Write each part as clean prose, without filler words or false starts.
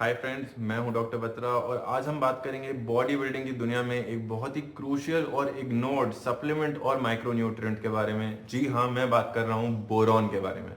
Hi friends, मैं हूं doctor Batra और आज हम बात करेंगे बॉडी बिल्डिंग की दुनिया में एक बहुत ही क्रूशियल और इग्नोर्ड सप्लीमेंट और माइक्रोन्यूट्रिएंट के बारे में। जी हाँ, मैं बात कर रहा हूं बोरॉन के बारे में।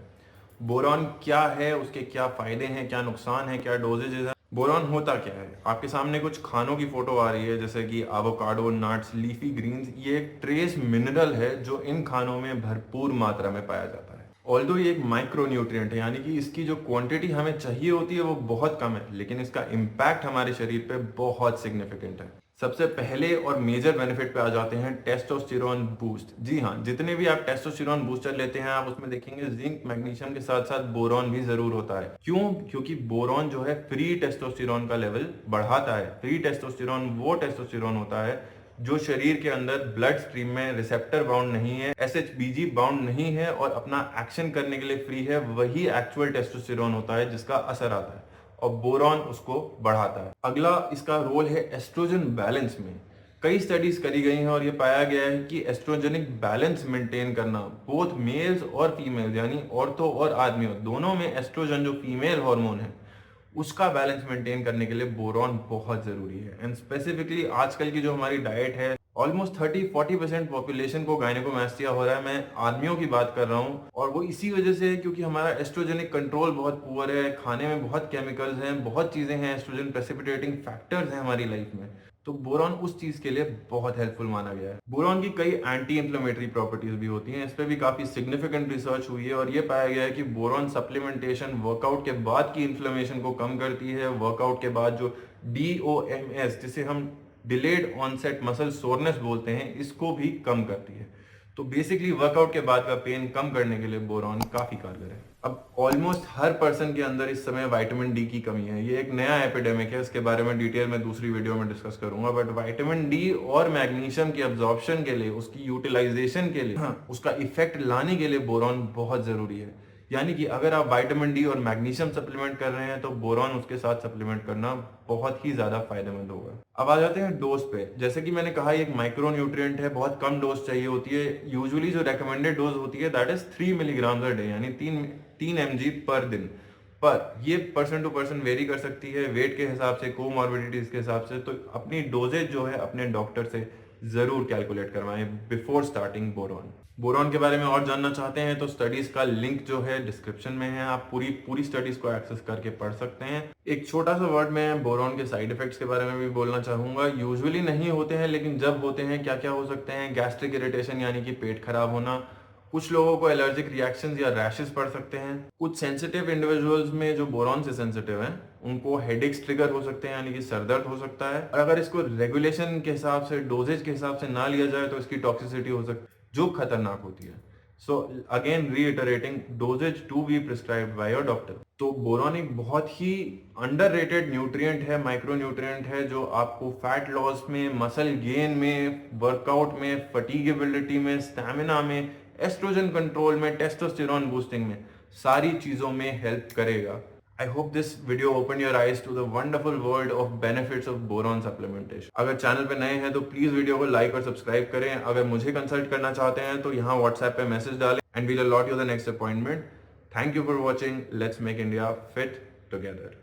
बोरॉन क्या है, उसके क्या फायदे हैं, क्या नुकसान है, क्या डोजेजेस है। बोरॉन होता क्या है? आपके सामने कुछ खानों की फोटो आ रही है जैसे कि एवोकाडो, नट्स, लीफी ग्रीन्स। ये एक ट्रेस मिनरल है जो इन खानों में भरपूर मात्रा में पाया जाता है। ऑल्दो ये एक माइक्रो न्यूट्रिएंट है, यानी कि इसकी जो क्वांटिटी हमें चाहिए होती है वो बहुत कम है, लेकिन इसका इम्पैक्ट हमारे शरीर पे बहुत सिग्निफिकेंट है। सबसे पहले और मेजर बेनिफिट पे आ जाते हैं टेस्टोस्टेरोन बूस्ट। जी हाँ, जितने भी आप टेस्टोस्टेरोन बूस्टर लेते हैं आप उसमें देखेंगे जिंक, मैग्नीशियम के साथ साथ बोरॉन भी जरूर होता है। क्यों? क्योंकि बोरॉन जो है फ्री टेस्टोस्टेरोन का लेवल बढ़ाता है। फ्री टेस्टोस्टेरोन वो टेस्टोस्टेरोन होता है जो शरीर के अंदर ब्लड स्ट्रीम में रिसेप्टर बाउंड नहीं है, एसएचबीजी बाउंड नहीं है और अपना एक्शन करने के लिए फ्री है। वही एक्चुअल टेस्टोस्टेरोन होता है जिसका असर आता है और बोरॉन उसको बढ़ाता है। अगला इसका रोल है एस्ट्रोजन बैलेंस में। कई स्टडीज करी गई हैं और ये पाया गया है कि एस्ट्रोजेनिक बैलेंस मेंटेन करना बोथ मेल्स और फीमेल्स यानी औरतों और आदमियों दोनों में एस्ट्रोजन जो फीमेल हार्मोन है उसका बैलेंस मेंटेन करने के लिए बोरॉन बहुत जरूरी है। एंड स्पेसिफिकली आजकल की जो हमारी डाइट है, ऑलमोस्ट 30-40% पॉपुलेशन को गायनेकोमैस्टिया हो रहा है। मैं आदमियों की बात कर रहा हूँ और वो इसी वजह से है क्योंकि हमारा एस्ट्रोजेनिक कंट्रोल बहुत पुअर है। खाने में बहुत केमिकल्स हैं, बहुत चीजें हैं, एस्ट्रोजन प्रेसिपिटेटिंग फैक्टर्स हैं हमारी लाइफ में। तो बोरॉन उस चीज के लिए बहुत हेल्पफुल माना गया है। बोरॉन की कई एंटी इंफ्लेमेटरी प्रॉपर्टीज भी होती हैं, इस पे भी काफी सिग्निफिकेंट रिसर्च हुई है और ये पाया गया है कि बोरॉन सप्लीमेंटेशन वर्कआउट के बाद की इन्फ्लेमेशन को कम करती है। वर्कआउट के बाद जो DOMS, जिसे हम डिलेड ऑनसेट मसल सोरनेस बोलते हैं, इसको भी कम करती है। तो बेसिकली वर्कआउट के बाद का पेन कम करने के लिए बोरॉन काफी कारगर है। अब ऑलमोस्ट हर पर्सन के अंदर इस समय विटामिन डी की कमी है। ये एक नया एपिडेमिक है, इसके बारे में डिटेल में दूसरी वीडियो में डिस्कस करूंगा। बट विटामिन डी और मैग्नीशियम की अब्जॉर्प्शन के लिए, उसकी यूटिलाइजेशन के लिए, उसका इफेक्ट लाने के लिए बोरॉन बहुत जरूरी है। यानी कि अगर आप विटामिन डी और मैग्नीशियम सप्लीमेंट कर रहे हैं तो बोरॉन उसके साथ सप्लीमेंट करना बहुत ही ज्यादा फायदेमंद होगा। अब आ जाते हैं डोज पे। जैसे कि मैंने कहा, एक माइक्रो न्यूट्रिएंट है, बहुत कम डोज चाहिए होती है। यूजुअली जो रेकमेंडेड डोज होती है that is 3 milligram a day, यानी 3 mg पर दिन। पर ये पर्सन टू पर्सन वेरी कर सकती है, वेट के हिसाब से, कोमॉर्बिडिटीज के हिसाब से। तो अपनी डोजेज जो है अपने डॉक्टर से जरूर कैलकुलेट करवाएं बिफोर स्टार्टिंग बोरॉन। बोरॉन के बारे में और जानना चाहते हैं तो स्टडीज का लिंक जो है डिस्क्रिप्शन में है, आप पूरी पूरी स्टडीज को एक्सेस करके पढ़ सकते हैं। एक छोटा सा वर्ड में बोरॉन के साइड इफेक्ट्स के बारे में भी बोलना चाहूंगा। यूजुअली नहीं होते हैं, लेकिन जब होते हैं क्या क्या हो सकते हैं? गैस्ट्रिक इरिटेशन यानी कि पेट खराब होना, कुछ लोगों को एलर्जिक रिएक्शंस या रैशेस पड़ सकते हैं। कुछ सेंसिटिव इंडिविजुअल्स में जो बोरॉन से सेंसिटिव हैं उनको हेडेक्स ट्रिगर हो सकते हैं, यानी कि सर दर्द हो सकता है। और अगर इसको रेगुलेशन के हिसाब से, डोजेज के हिसाब से ना लिया जाए तो इसकी टॉक्सिसिटी हो सकती है जो खतरनाक होती है। So again reiterating, doses to be prescribed by your doctor. तो बोरॉन एक बहुत ही अंडररेटेड न्यूट्रिएंट है, माइक्रो न्यूट्रिएंट है, जो आपको फैट लॉस में, मसल गेन में, वर्कआउट में, फटीगेबिलिटी में, स्टैमिना में, एस्ट्रोजन कंट्रोल में, टेस्टोस्टेरोन बूस्टिंग में, सारी चीजों में हेल्प करेगा। I hope this video opened your eyes to the wonderful world of benefits of boron supplementation. अगर चैनल पे नए हैं तो प्लीज वीडियो को लाइक और सब्सक्राइब करें। अगर मुझे कंसल्ट करना चाहते हैं तो यहाँ व्हाट्सएप पे मैसेज डालें and we'll allot you the next appointment. Thank you for watching. Let's make India fit together.